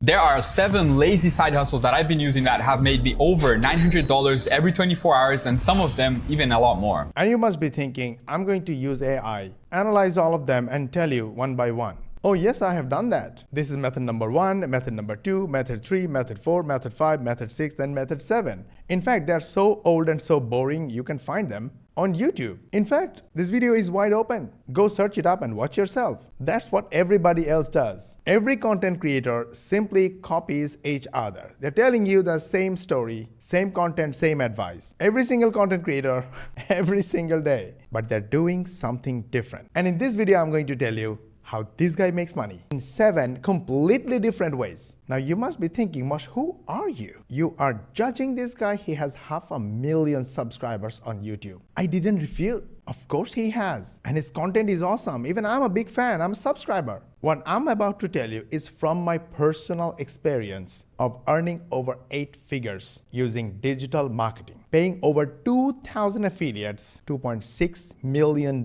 There are 7 lazy side hustles that I've been using that have made me over $900 every 24 hours, and some of them even a lot more. And you must be thinking, I'm going to use AI, analyze all of them, and tell you one by one. Oh yes, I have done that. This is method number 1, method number 2, method 3, method 4, method 5, method 6, and method 7. In fact, they're so old and so boring, you can find them on YouTube. In fact, this video is wide open. Go search it up and watch yourself. That's what everybody else does. Every content creator simply copies each other. They're telling you the same story, same content, same advice. Every single content creator, every single day. But they're doing something different. And in this video, I'm going to tell you how this guy makes money in 7 completely different ways. Now you must be thinking, Mosh, who are you? You are judging this guy. He has 500,000 subscribers on YouTube. I didn't refute. Of course he has. And his content is awesome. Even I'm a big fan. I'm a subscriber. What I'm about to tell you is from my personal experience of earning over 8 figures using digital marketing, paying over 2,000 affiliates $2.6 million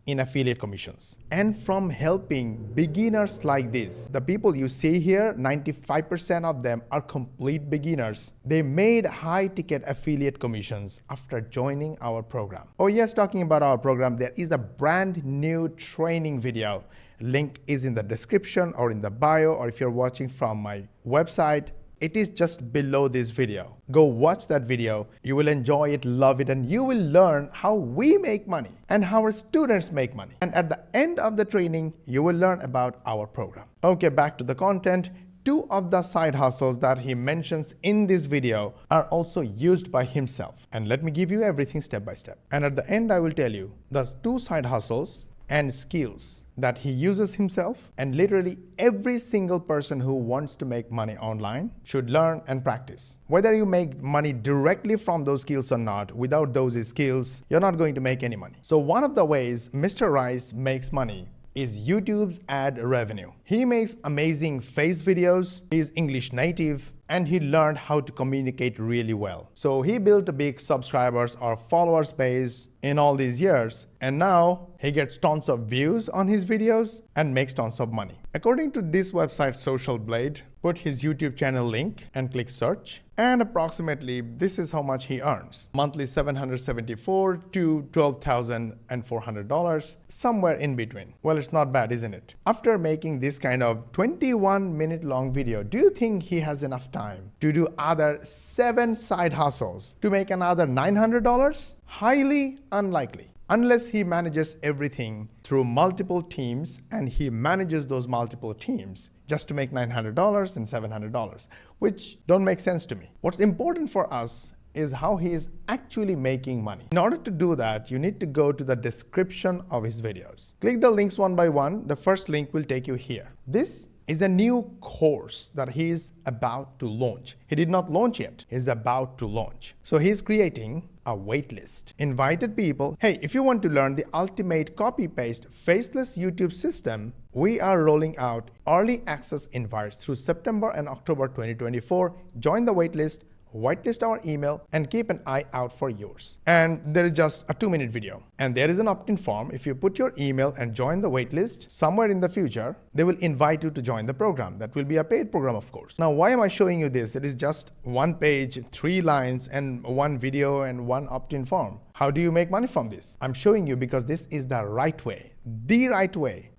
in affiliate commissions. And from helping beginners like this, the people you see here, 95% of them are complete beginners. They made high-ticket affiliate commissions after joining our program. Oh yes, talking about our program, there is a brand new training video. Link is in the description or in the bio, or if you're watching from my website, it is just below this video. Go watch that video. You will enjoy it, love it, and you will learn how we make money and how our students make money. And at the end of the training, you will learn about our program. Okay, back to the content. 2 of the side hustles that he mentions in this video are also used by himself. And let me give you everything step by step. And at the end, I will tell you the 2 side hustles and skills that he uses himself, and literally every single person who wants to make money online should learn and practice. Whether you make money directly from those skills or not, without those skills, you're not going to make any money. So one of the ways Mr. Rice makes money is YouTube's ad revenue. He makes amazing face videos, he's English native, and he learned how to communicate really well. So he built a big subscribers or followers base in all these years, and now he gets tons of views on his videos and makes tons of money. According to this website, Social Blade, put his YouTube channel link and click search, and approximately this is how much he earns. Monthly $774 to $12,400, somewhere in between. Well, it's not bad, isn't it? After making this kind of 21-minute long video, do you think he has enough time to do other 7 side hustles to make another $900? Highly unlikely. Unless he manages everything through multiple teams, and he manages those multiple teams just to make $900 and $700, which don't make sense to me. What's important for us is how he is actually making money. In order to do that, you need to go to the description of his videos. Click the links one by one. The first link will take you here. This is a new course that he is about to launch. He did not launch yet. He's about to launch. So he's creating a waitlist. Invited people, hey, if you want to learn the ultimate copy-paste faceless YouTube system, we are rolling out early access invites through September and October 2024. Join the waitlist, whitelist our email, and keep an eye out for yours. And there is just a 2-minute video. And there is an opt-in form. If you put your email and join the waitlist, somewhere in the future, they will invite you to join the program. That will be a paid program, of course. Now, why am I showing you this? It is just 1 page, 3 lines, and 1 video and 1 opt-in form. How do you make money from this? I'm showing you because this is the right way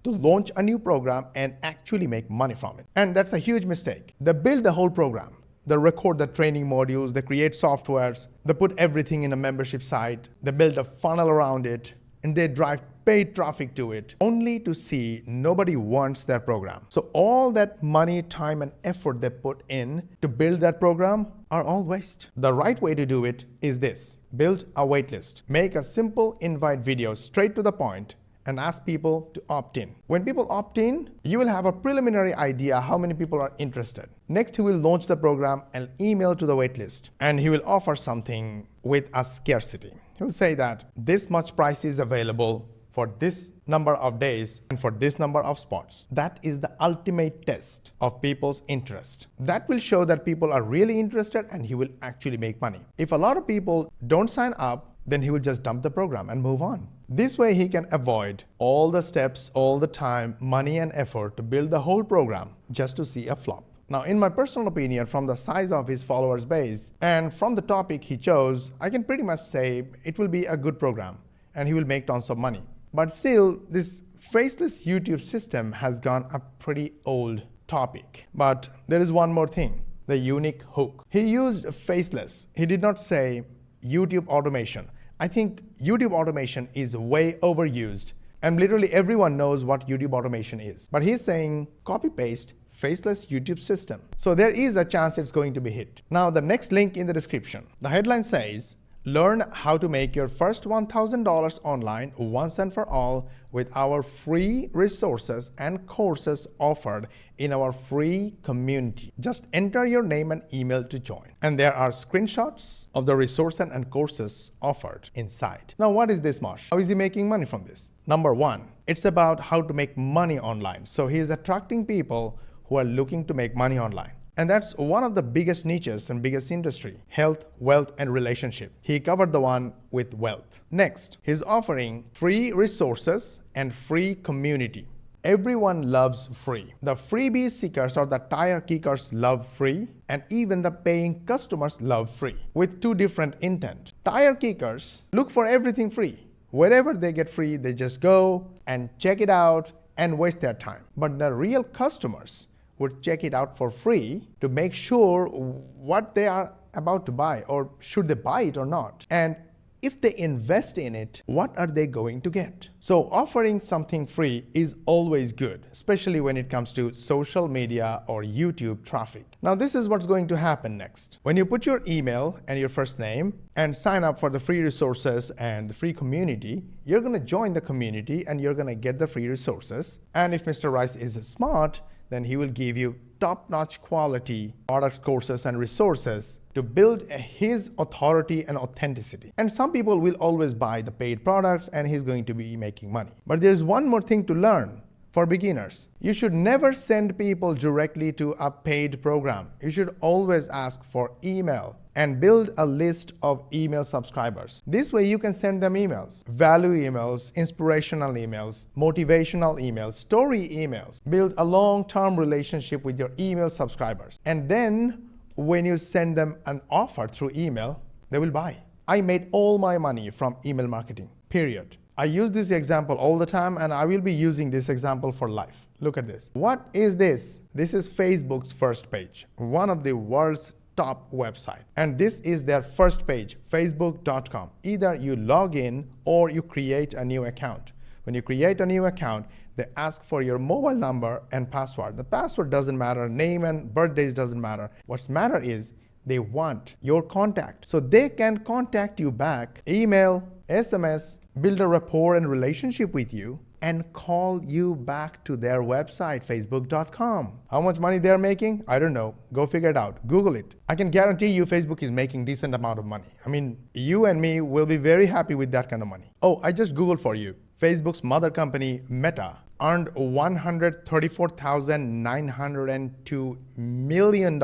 to launch a new program and actually make money from it. And that's a huge mistake. They build the whole program. They record the training modules, they create softwares, they put everything in a membership site, they build a funnel around it, and they drive paid traffic to it, only to see nobody wants their program. So all that money, time, and effort they put in to build that program are all waste. The right way to do it is this. Build a waitlist. Make a simple invite video straight to the point and ask people to opt in. When people opt in, you will have a preliminary idea how many people are interested. Next, he will launch the program and email to the waitlist, and he will offer something with a scarcity. He will say that this much price is available for this number of days and for this number of spots. That is the ultimate test of people's interest. That will show that people are really interested, and he will actually make money. If a lot of people don't sign up, then he will just dump the program and move on. This way he can avoid all the steps, all the time, money and effort to build the whole program just to see a flop. Now, in my personal opinion, from the size of his followers base and from the topic he chose, I can pretty much say it will be a good program and he will make tons of money. But still, this faceless YouTube system has gone a pretty old topic. But there is one more thing, the unique hook. He used faceless. He did not say YouTube automation. I think YouTube automation is way overused and literally everyone knows what YouTube automation is. But he's saying copy-paste faceless YouTube system. So there is a chance it's going to be hit. Now the next link in the description. The headline says, learn how to make your first $1,000 online once and for all with our free resources and courses offered in our free community. Just enter your name and email to join. And there are screenshots of the resources and courses offered inside. Now, what is this, Mosh? How is he making money from this? Number one, it's about how to make money online. So he is attracting people who are looking to make money online. And that's one of the biggest niches and biggest industry, health, wealth, and relationship. He covered the one with wealth. Next, he's offering free resources and free community. Everyone loves free. The freebie seekers or the tire kickers love free, and even the paying customers love free, with two different intent. Tire kickers look for everything free. Wherever they get free, they just go and check it out and waste their time. But the real customers would check it out for free to make sure what they are about to buy, or should they buy it or not. And if they invest in it, what are they going to get? So offering something free is always good, especially when it comes to social media or YouTube traffic. Now this is what's going to happen next. When you put your email and your first name and sign up for the free resources and the free community, you're gonna join the community and you're gonna get the free resources. And if Mr. Rice is smart, then he will give you top-notch quality product courses and resources to build his authority and authenticity. And some people will always buy the paid products and he's going to be making money. But there's one more thing to learn for beginners. You should never send people directly to a paid program. You should always ask for email and build a list of email subscribers. This way you can send them emails, value emails, inspirational emails, motivational emails, story emails. Build a long-term relationship with your email subscribers. And then when you send them an offer through email, they will buy. I made all my money from email marketing, period. I use this example all the time and I will be using this example for life. Look at this. What is this? This is Facebook's first page, one of the world's top website. And this is their first page, facebook.com. Either you log in or you create a new account. When you create a new account, they ask for your mobile number and password. The password doesn't matter, name and birthdays doesn't matter. What's matter is they want your contact. So they can contact you back, email, SMS, build a rapport and relationship with you, and call you back to their website, facebook.com. How much money they're making? I don't know. Go figure it out. Google it. I can guarantee you Facebook is making decent amount of money. I mean, you and me will be very happy with that kind of money. Oh, I just Googled for you. Facebook's mother company, Meta, earned $134,902 million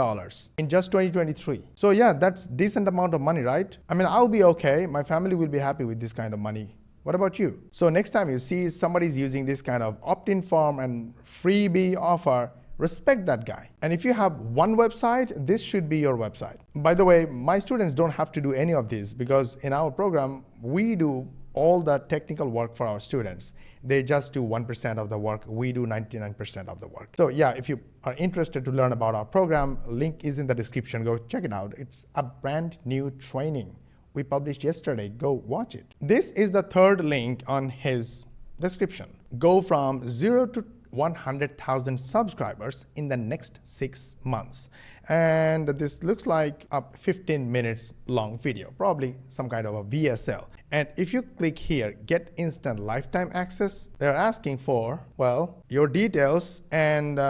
in just 2023. So yeah, that's decent amount of money, right? I mean, I'll be okay. My family will be happy with this kind of money. What about you? So next time you see somebody's using this kind of opt-in form and freebie offer, respect that guy. And if you have one website, this should be your website. By the way, my students don't have to do any of this because in our program, we do all the technical work for our students. They just do 1% of the work. We do 99% of the work. So yeah, if you are interested to learn about our program, link is in the description. Go check it out. It's a brand new training we published yesterday. Go watch it. This is the third link on his description. Go from 0 to 100,000 subscribers in the next 6 months. And this looks like a 15 minutes long video, probably some kind of a VSL. And if you click here, get instant lifetime access, they're asking for, well, your details and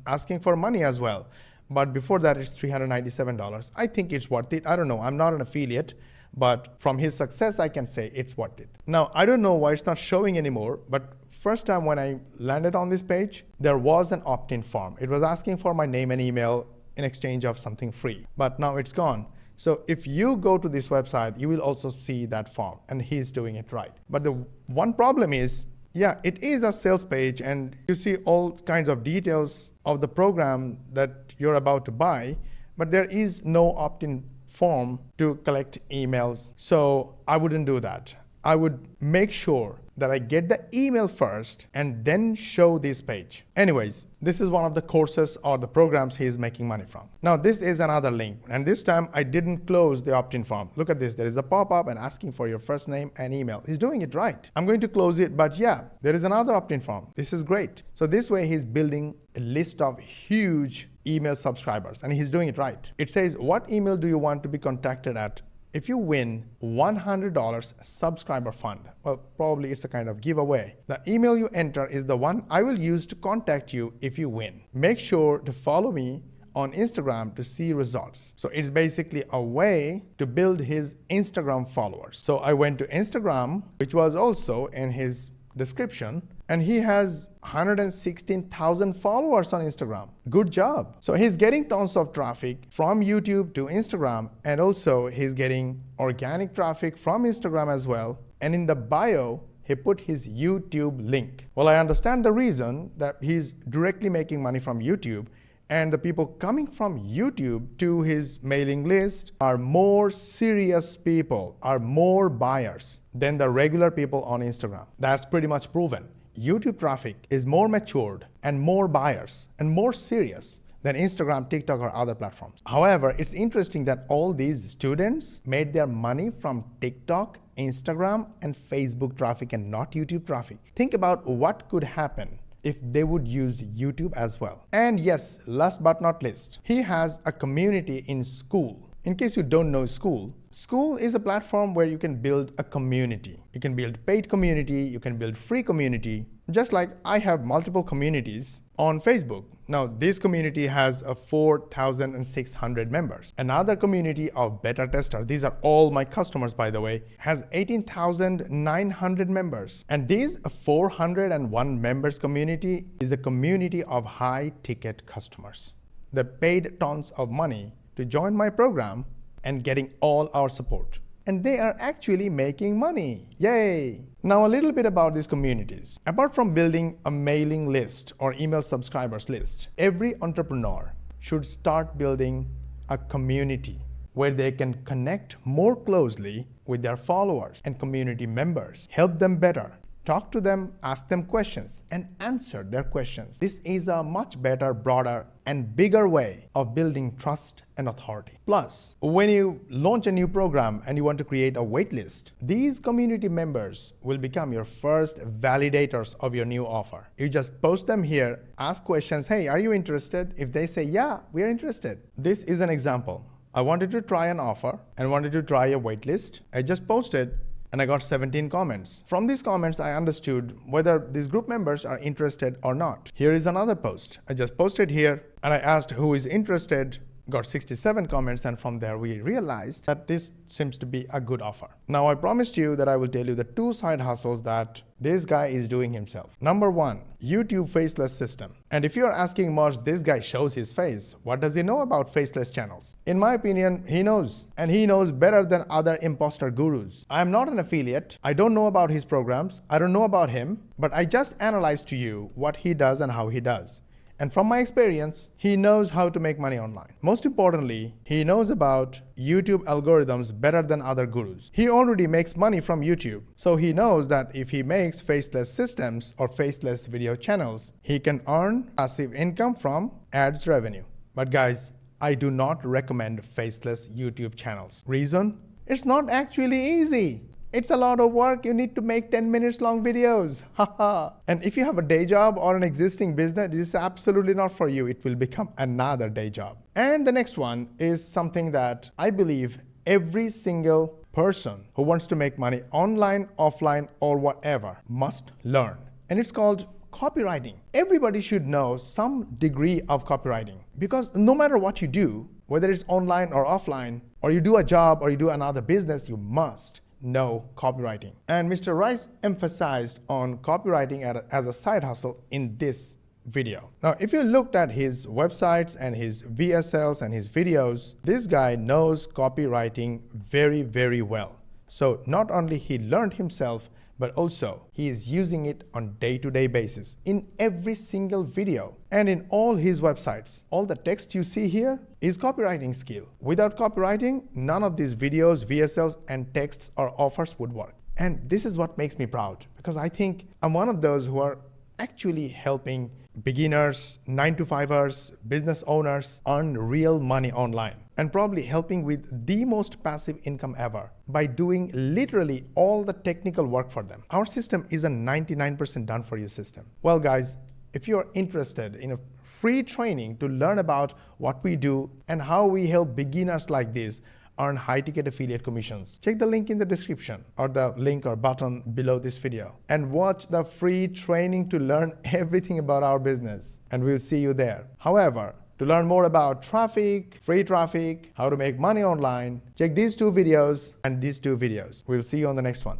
asking for money as well. But before that, it's $397. I think it's worth it. I don't know. I'm not an affiliate, but from his success, I can say it's worth it. Now, I don't know why it's not showing anymore, but first time when I landed on this page, there was an opt-in form. It was asking for my name and email in exchange of something free, but now it's gone. So if you go to this website, you will also see that form, and he's doing it right. But the one problem is, yeah, it is a sales page, and you see all kinds of details of the program that you're about to buy, but there is no opt-in form to collect emails. So I wouldn't do that. I would make sure that I get the email first and then show this page. Anyways, this is one of the courses or the programs he is making money from. Now this is another link, and this time I didn't close the opt-in form. Look at this, there is a pop-up and asking for your first name and email. He's doing it right. I'm going to close it, but yeah, there is another opt-in form. This is great. So this way he's building a list of huge email subscribers, and he's doing it right. It says, what email do you want to be contacted at if you win $100 subscriber fund? Well, probably it's a kind of giveaway. The email you enter is the one I will use to contact you if you win. Make sure to follow me on Instagram to see results. So it's basically a way to build his Instagram followers. So I went to Instagram, which was also in his description, and he has 116,000 followers on Instagram. Good job. So he's getting tons of traffic from YouTube to Instagram, and also he's getting organic traffic from Instagram as well. And in the bio, he put his YouTube link. Well, I understand the reason that he's directly making money from YouTube, and the people coming from YouTube to his mailing list are more serious people, are more buyers than the regular people on Instagram. That's pretty much proven. YouTube traffic is more matured and more buyers and more serious than Instagram, TikTok, or other platforms. However, it's interesting that all these students made their money from TikTok, Instagram, and Facebook traffic and not YouTube traffic. Think about what could happen if they would use YouTube as well. And yes, last but not least, he has a community in School. In case you don't know School, School is a platform where you can build a community. You can build paid community, you can build free community. Just like I have multiple communities on Facebook. Now this community has 4,600 members. Another community of beta testers, these are all my customers by the way, has 18,900 members. And this 401 members community is a community of high ticket customers. They paid tons of money to join my program and getting all our support. And they are actually making money. Yay! Now a little bit about these communities. Apart from building a mailing list or email subscribers list, every entrepreneur should start building a community where they can connect more closely with their followers and community members, help them better, talk to them, ask them questions, and answer their questions. This is a much better, broader, and bigger way of building trust and authority. Plus, when you launch a new program and you want to create a waitlist, these community members will become your first validators of your new offer. You just post them here, ask questions, hey, are you interested? If they say, yeah, we are interested. This is an example. I wanted to try an offer and wanted to try a waitlist. I just posted, and I got 17 comments. From these comments, I understood whether these group members are interested or not. Here is another post. I just posted here, and I asked who is interested, got 67 comments, and from there we realized that this seems to be a good offer. Now I promised you that I will tell you the 2 side hustles that this guy is doing himself. Number 1, YouTube faceless system. And if you're asking Mosh, this guy shows his face, what does he know about faceless channels? In my opinion, he knows, and he knows better than other imposter gurus. I am not an affiliate. I don't know about his programs. I don't know about him, but I just analyzed to you what he does and how he does. And from my experience, he knows how to make money online. Most importantly, he knows about YouTube algorithms better than other gurus. He already makes money from YouTube, so he knows that if he makes faceless systems or faceless video channels, he can earn passive income from ads revenue. But guys, I do not recommend faceless YouTube channels. Reason? It's not actually easy. It's a lot of work. You need to make 10 minutes long videos. Haha. And if you have a day job or an existing business, this is absolutely not for you. It will become another day job. And the next one is something that I believe every single person who wants to make money online, offline, or whatever must learn. And it's called copywriting. Everybody should know some degree of copywriting, because no matter what you do, whether it's online or offline, or you do a job or you do another business, you must know copywriting. And Mr. Rice emphasized on copywriting as a side hustle in this video. Now, if you looked at his websites and his VSLs and his videos, this guy knows copywriting very, very well. So not only he learned himself, but also he is using it on day-to-day basis in every single video and in all his websites. All the text you see here is copywriting skill. Without copywriting, none of these videos, VSLs, and texts or offers would work. And this is what makes me proud, because I think I'm one of those who are actually helping beginners, 9-to-5ers, business owners earn real money online, and probably helping with the most passive income ever by doing literally all the technical work for them. Our system is a 99% done for you system. Well guys, if you're interested in a free training to learn about what we do and how we help beginners like this earn high-ticket affiliate commissions, check the link in the description or the link or button below this video and watch the free training to learn everything about our business, and we'll see you there. However, to learn more about traffic, free traffic, how to make money online, check these two videos and these two videos. We'll see you on the next one.